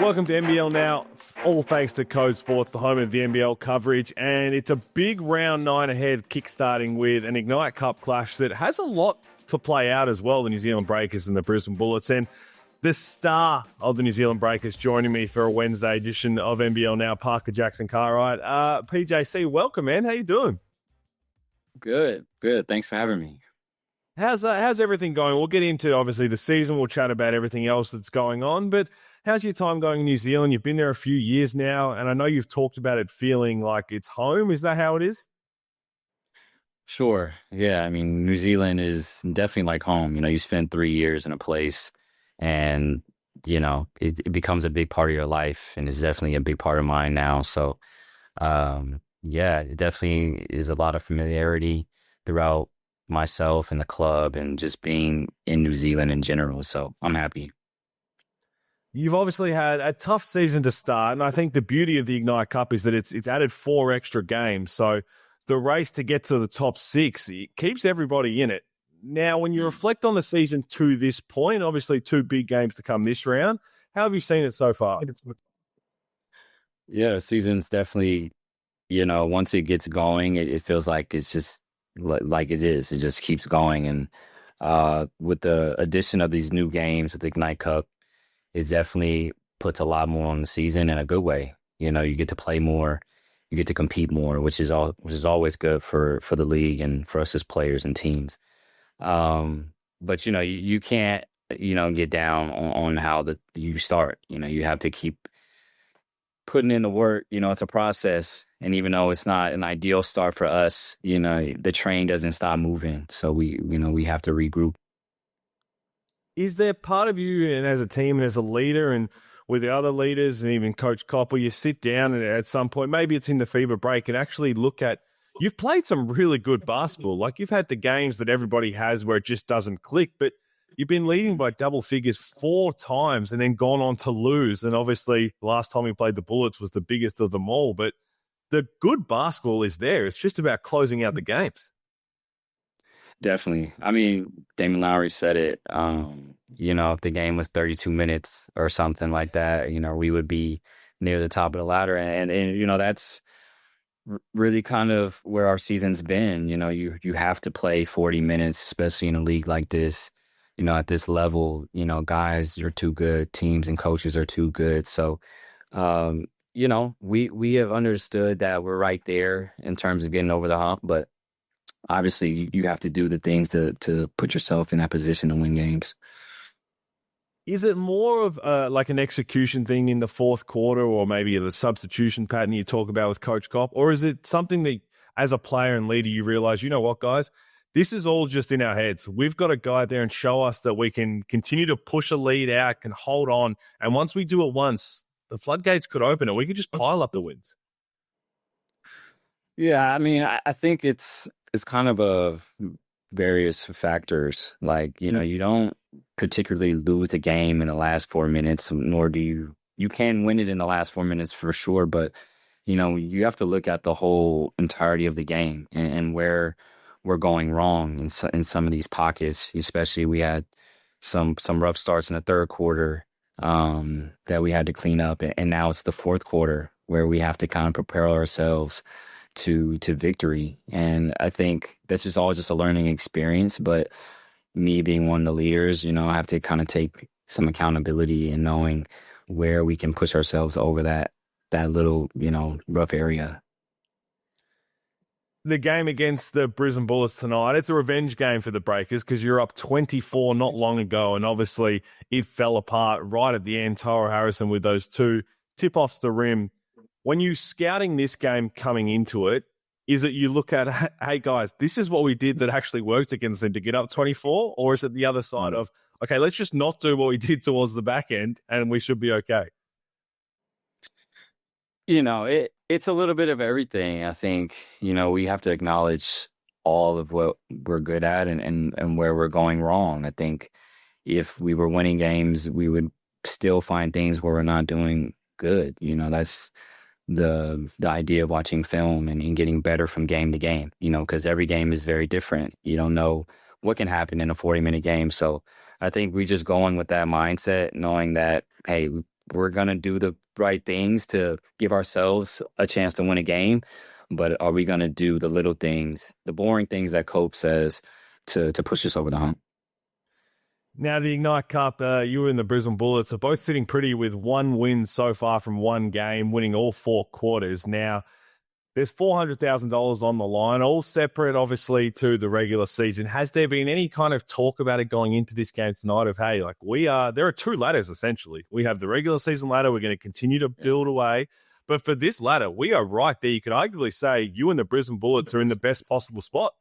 Welcome to NBL Now, all thanks to Code Sports, the home of the NBL coverage. And it's a big round 9 ahead, kickstarting with an Ignite Cup clash that has a lot to play out as well, the New Zealand Breakers and the Brisbane Bullets. And the star of the New Zealand Breakers joining me for a Wednesday edition of NBL Now, Parker Jackson Cartwright. PJC, welcome, man. How you doing? Good. Thanks for having me. How's everything going? We'll get into, obviously, the season. We'll chat about everything else that's going on. But how's your time going in New Zealand? You've been there a few years now, and I know you've talked about it feeling like it's home. Is that how it is? Sure. Yeah. I mean, New Zealand is definitely like home. You know, you spend 3 years in a place and, you know, it becomes a big part of your life, and it's definitely a big part of mine now. So, yeah, it definitely is a lot of familiarity throughout myself and the club and just being in New Zealand in general. So I'm happy. You've obviously had a tough season to start, and I think the beauty of the Ignite Cup is that it's added 4 extra games. So the race to get to the top 6, it keeps everybody in it. Now, when you reflect on the season to this point, obviously 2 big games to come this round, how have you seen it so far? Yeah, the season's definitely, you know, once it gets going, it feels like it's just like it is. It just keeps going. And with the addition of these new games with the Ignite Cup, it definitely puts a lot more on the season in a good way. You know, you get to play more, you get to compete more, which is always good for the league and for us as players and teams. But you know, you can't, you know, get down on how you start. You know, you have to keep putting in the work. You know, it's a process. And even though it's not an ideal start for us, you know, the train doesn't stop moving. So we have to regroup. Is there part of you, and as a team and as a leader and with the other leaders and even Coach Koppel, you sit down and at some point, maybe it's in the fever break, and actually look at, you've played some really good basketball. Like, you've had the games that everybody has where it just doesn't click, but you've been leading by double figures 4 times and then gone on to lose. And obviously, last time we played the Bullets was the biggest of them all. But the good basketball is there. It's just about closing out the games. Definitely. I mean, Damon Lowry said it. You know, if the game was 32 minutes or something like that, you know, we would be near the top of the ladder. And you know, that's really kind of where our season's been. You know, you have to play 40 minutes, especially in a league like this. You know, at this level, you know, guys are too good. Teams and coaches are too good. So, you know, we have understood that we're right there in terms of getting over the hump, but obviously you have to do the things to put yourself in that position to win games. Is it more of like an execution thing in the fourth quarter, or maybe the substitution pattern you talk about with Coach Kopp? Or is it something that as a player and leader, you realize, you know what, guys, this is all just in our heads. We've got to go out there and show us that we can continue to push a lead out, can hold on. And once we do it once, the floodgates could open and we could just pile up the wins. Yeah, I mean, I think it's kind of a various factors. Like, you know, you don't particularly lose a game in the last 4 minutes, nor do you can win it in the last 4 minutes for sure. But, you know, you have to look at the whole entirety of the game and where we're going wrong in some of these pockets. Especially, we had some rough starts in the third quarter that we had to clean up. And now it's the fourth quarter where we have to kind of prepare ourselves to victory. And I think this is all just a learning experience, but me being one of the leaders, you know, I have to kind of take some accountability in knowing where we can push ourselves over that little, you know, rough area. The game against the Brisbane Bullets tonight, it's a revenge game for the Breakers because you're up 24 not long ago, and obviously it fell apart right at the end. Tyler Harrison with those 2 tip-offs the rim. When you're scouting this game coming into it, is it you look at, hey, guys, this is what we did that actually worked against them to get up 24? Or is it the other side of, okay, let's just not do what we did towards the back end and we should be okay? You know, it's a little bit of everything. I think, you know, we have to acknowledge all of what we're good at and where we're going wrong. I think if we were winning games, we would still find things where we're not doing good. You know, that's the idea of watching film and getting better from game to game, you know, because every game is very different. You don't know what can happen in a 40-minute game. So I think we just go in with that mindset, knowing that, hey, we're gonna do the right things to give ourselves a chance to win a game, but are we gonna do the little things, the boring things that Cope says to push us over the hump? Now, the Ignite Cup, you and the Brisbane Bullets are both sitting pretty with one win so far from one game, winning all 4 quarters. Now, there's $400,000 on the line, all separate, obviously, to the regular season. Has there been any kind of talk about it going into this game tonight of, hey, like there are 2 ladders, essentially. We have the regular season ladder. We're going to continue to build away. But for this ladder, we are right there. You could arguably say you and the Brisbane Bullets are in the best possible spot.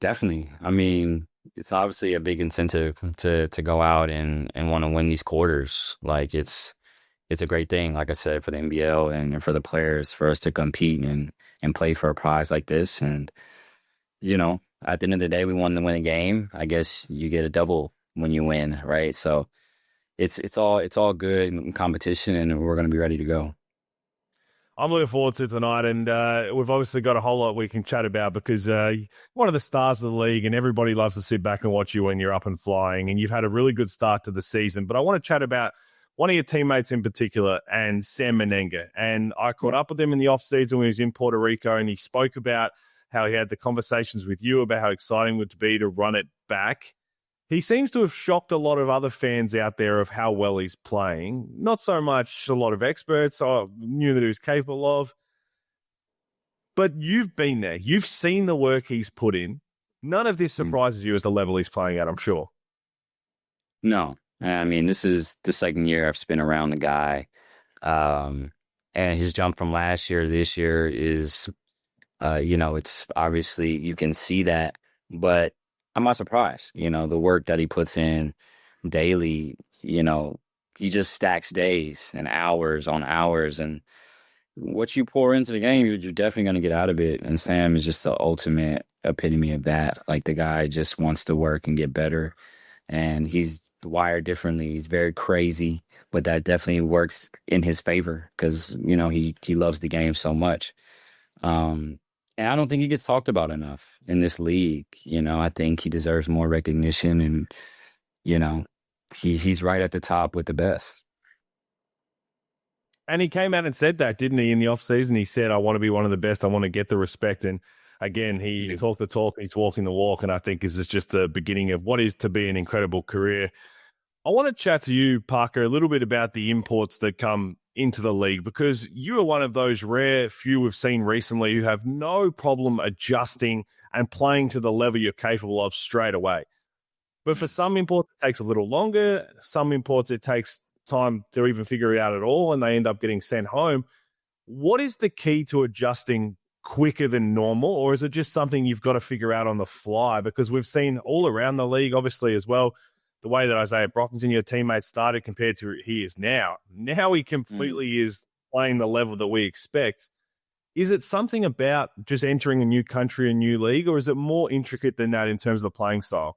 Definitely. I mean, it's obviously a big incentive to go out and want to win these quarters. Like it's a great thing, like I said, for the NBL and for the players, for us to compete and play for a prize like this. And, at the end of the day, we want to win a game. I guess you get a double when you win, right? So it's all good in competition, and we're going to be ready to go. I'm looking forward to tonight, and we've obviously got a whole lot we can chat about because one of the stars of the league, and everybody loves to sit back and watch you when you're up and flying, and you've had a really good start to the season. But I want to chat about one of your teammates in particular, and Sam Mennenga. And I caught up with him in the offseason when he was in Puerto Rico, and he spoke about how he had the conversations with you about how exciting it would be to run it back. He seems to have shocked a lot of other fans out there of how well he's playing. Not so much a lot of experts knew that he was capable of. But you've been there. You've seen the work he's put in. None of this surprises you at the level he's playing at, I'm sure. No. I mean, this is the second year I've spent around the guy. And his jump from last year to this year is, it's obviously you can see that. But I'm not surprised. The work that he puts in daily, he just stacks days and hours on hours. And what you pour into the game, you're definitely going to get out of it. And Sam is just the ultimate epitome of that. Like, the guy just wants to work and get better. And he's wired differently. He's very crazy, but that definitely works in his favor because, he loves the game so much. And I don't think he gets talked about enough in this league. I think he deserves more recognition, and, he's right at the top with the best. And he came out and said that, didn't he, in the offseason? He said, I want to be one of the best. I want to get the respect. And again, he talked the talk, he's walking the walk. And I think this is just the beginning of what is to be an incredible career. I want to chat to you, Parker, a little bit about the imports that come into the league, because you are one of those rare few we've seen recently who have no problem adjusting and playing to the level you're capable of straight away. But for some imports, it takes a little longer. Some imports, it takes time to even figure it out at all, and they end up getting sent home. What is the key to adjusting quicker than normal, or is it just something you've got to figure out on the fly? Because we've seen all around the league, obviously, as well, the way that Isaiah Brockington, your teammate, started compared to he is now. Now he completely is playing the level that we expect. Is it something about just entering a new country, a new league, or is it more intricate than that in terms of the playing style?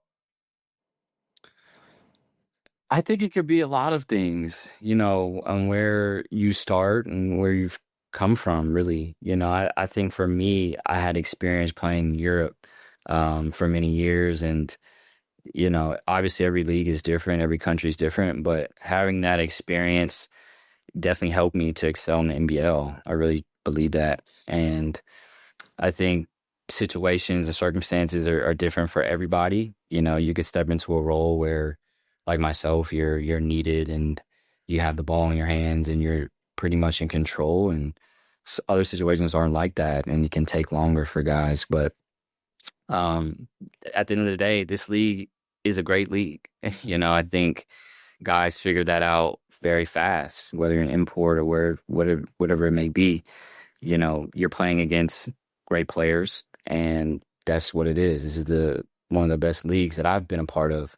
I think it could be a lot of things, on where you start and where you've come from, really. I think for me, I had experience playing in Europe for many years, and obviously every league is different, every country is different, but having that experience definitely helped me to excel in the NBL. I really believe that. And I think situations and circumstances are different for everybody. You could step into a role where, like myself, you're needed and you have the ball in your hands and you're pretty much in control. And other situations aren't like that, and it can take longer for guys. But at the end of the day, this league is a great league. I think guys figure that out very fast, whether you're an import or whatever it may be. You're playing against great players, and that's what it is. This is one of the best leagues that I've been a part of,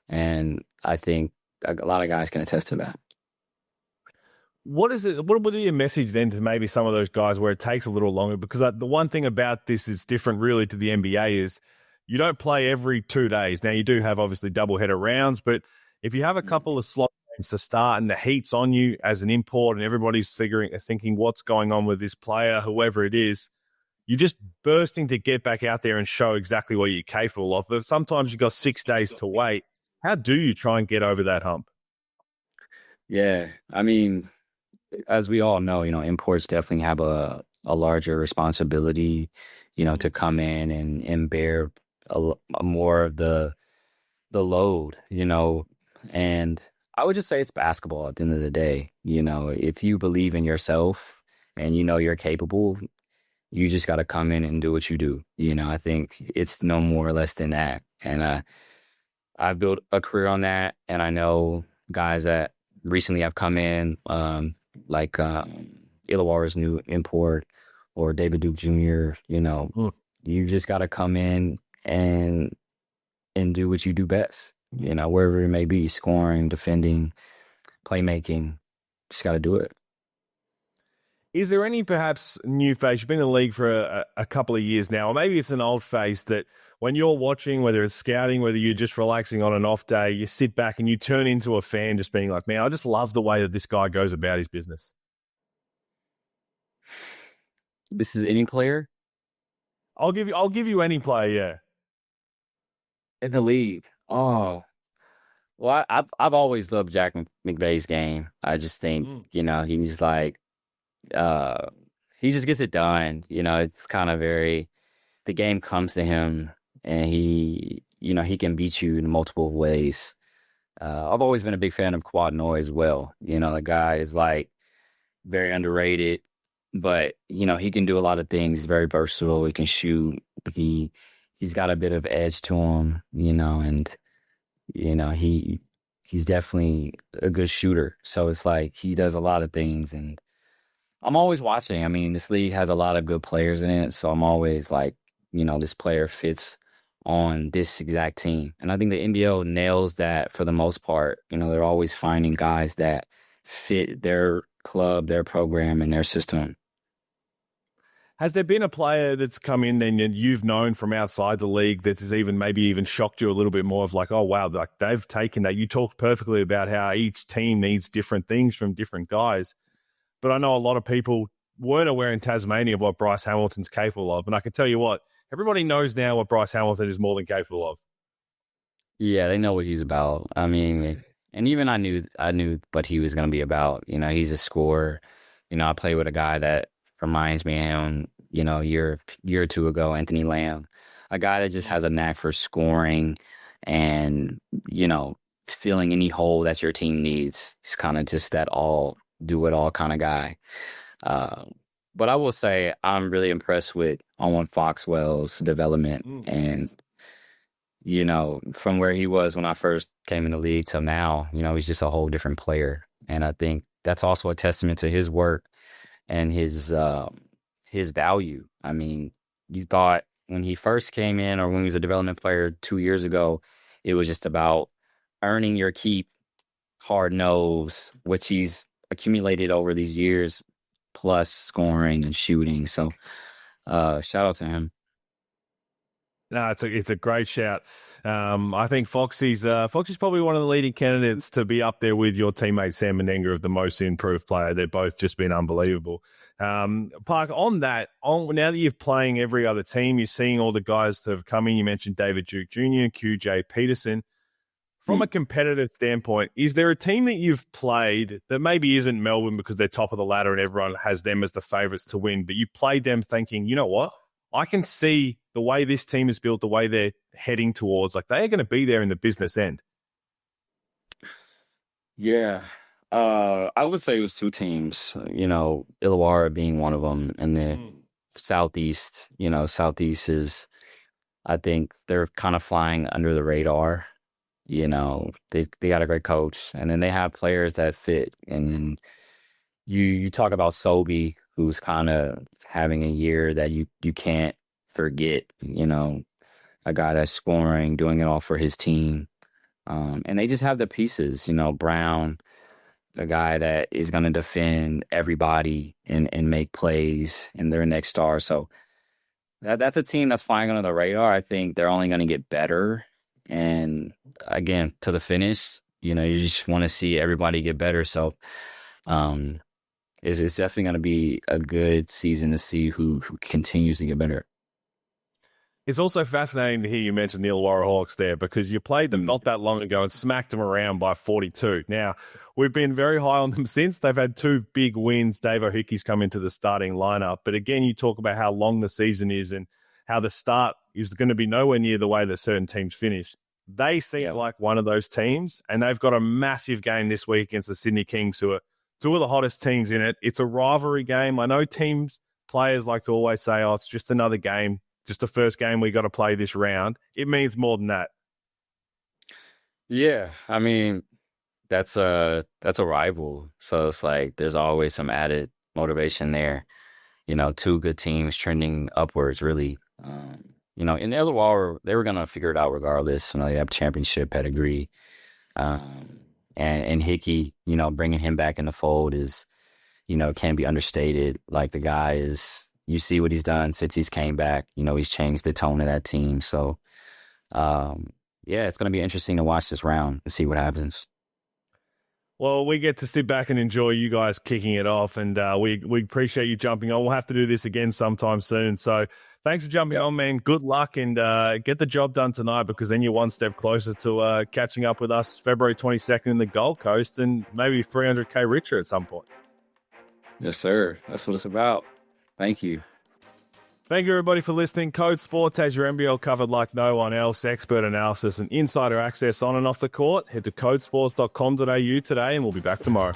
and I think a lot of guys can attest to that. What is it? What would be your message then to maybe some of those guys where it takes a little longer? Because the one thing about this is different really to the NBA is you don't play every 2 days. Now, you do have obviously doubleheader rounds, but if you have a couple of slot games to start and the heat's on you as an import and everybody's thinking what's going on with this player, whoever it is, you're just bursting to get back out there and show exactly what you're capable of. But sometimes you've got 6 days to wait. How do you try and get over that hump? Yeah, I mean, as we all know, imports definitely have a larger responsibility, to come in and bear a more of the load, and I would just say it's basketball at the end of the day. If you believe in yourself and you're capable, you just got to come in and do what you do. I think it's no more or less than that. And I've built a career on that, and I know guys that recently have come in, like Illawarra's new import or David Duke Jr. Mm. You just got to come in and do what you do best. Wherever it may be, scoring, defending, playmaking, just got to do it. Is there any perhaps new phase? You've been in the league for a couple of years now, or maybe it's an old phase that when you're watching, whether it's scouting, whether you're just relaxing on an off day, you sit back and you turn into a fan just being like, man, I just love the way that this guy goes about his business. This is any player I'll give you any player, yeah. in the league. Oh, well, I've always loved Jack McVeigh's game. I just think, Mm. he's like, uh, he just gets it done. It's kind of the game comes to him, and he can beat you in multiple ways. I've always been a big fan of Quad Noy as well. The guy is like very underrated, but he can do a lot of things. He's very versatile. He can shoot. He's got a bit of edge to him, and he's definitely a good shooter. So it's like he does a lot of things, and I'm always watching. I mean, this league has a lot of good players in it, so I'm always like, this player fits on this exact team. And I think the NBL nails that for the most part. They're always finding guys that fit their club, their program, and their system. Has there been a player that's come in then and you've known from outside the league that has maybe even shocked you a little bit more of like, oh, wow, like they've taken that. You talked perfectly about how each team needs different things from different guys. But I know a lot of people weren't aware in Tasmania of what Bryce Hamilton's capable of. And I can tell you what, everybody knows now what Bryce Hamilton is more than capable of. Yeah, they know what he's about. I mean, and even I knew what he was going to be about. He's a scorer. I play with a guy that reminds me of him, year or two ago, Anthony Lamb, a guy that just has a knack for scoring and, filling any hole that your team needs. He's kind of just that do it all kind of guy. Uh, but I will say I'm really impressed with Owen Foxwell's development and from where he was when I first came in the league till now, he's just a whole different player. And I think that's also a testament to his work and his value. I mean, you thought when he first came in or when he was a development player 2 years ago, it was just about earning your keep, hard nose, which he's accumulated over these years, plus scoring and shooting. So shout out to him. No, it's a great shout. I think Foxy's probably one of the leading candidates to be up there with your teammate Sam Mennenga of the most improved player. They've both just been unbelievable. Park, now that you're playing every other team, you're seeing all the guys that have come in. You mentioned David Duke Jr., QJ Peterson. From a competitive standpoint, is there a team that you've played that maybe isn't Melbourne because they're top of the ladder and everyone has them as the favourites to win, but you played them thinking, you know what? I can see the way this team is built, the way they're heading towards, like they are going to be there in the business end. Yeah. I would say it was two teams, Illawarra being one of them, and then Southeast. Southeast is, I think they're kind of flying under the radar. They got a great coach, and then they have players that fit. And then you talk about Sobey, who's kind of having a year that you can't forget. A guy that's scoring, doing it all for his team, and they just have the pieces. Brown, a guy that is going to defend everybody and make plays, and they're next star. So that's a team that's flying under the radar. I think they're only going to get better. And again, to the finish, you just want to see everybody get better. So it's definitely going to be a good season to see who continues to get better. It's also fascinating to hear you mention the Illawarra Hawks there, because you played them not that long ago and smacked them around by 42. Now, we've been very high on them since. They've had 2 big wins. Dave O'Hickey's come into the starting lineup. But again, you talk about how long the season is and how the start is going to be nowhere near the way that certain teams finish. They seem like one of those teams, and they've got a massive game this week against the Sydney Kings, who are 2 of the hottest teams in it. It's a rivalry game. I know players like to always say, oh, it's just another game. Just the first game we got to play this round. It means more than that. Yeah, I mean, that's a rival. So it's like there's always some added motivation there. 2 good teams trending upwards, really. In Illawarra, they were gonna figure it out regardless. They have championship pedigree. And Hickey, bringing him back in the fold is, can be understated. Like, the guy is. You see what he's done since he's came back. He's changed the tone of that team. So, it's going to be interesting to watch this round and see what happens. Well, we get to sit back and enjoy you guys kicking it off, and we appreciate you jumping on. We'll have to do this again sometime soon. So thanks for jumping on, man. Good luck, and get the job done tonight, because then you're one step closer to catching up with us February 22nd in the Gold Coast, and maybe 300K richer at some point. Yes, sir. That's what it's about. Thank you. Thank you, everybody, for listening. Code Sports has your NBL covered like no one else. Expert analysis and insider access on and off the court. Head to codesports.com.au today, and we'll be back tomorrow.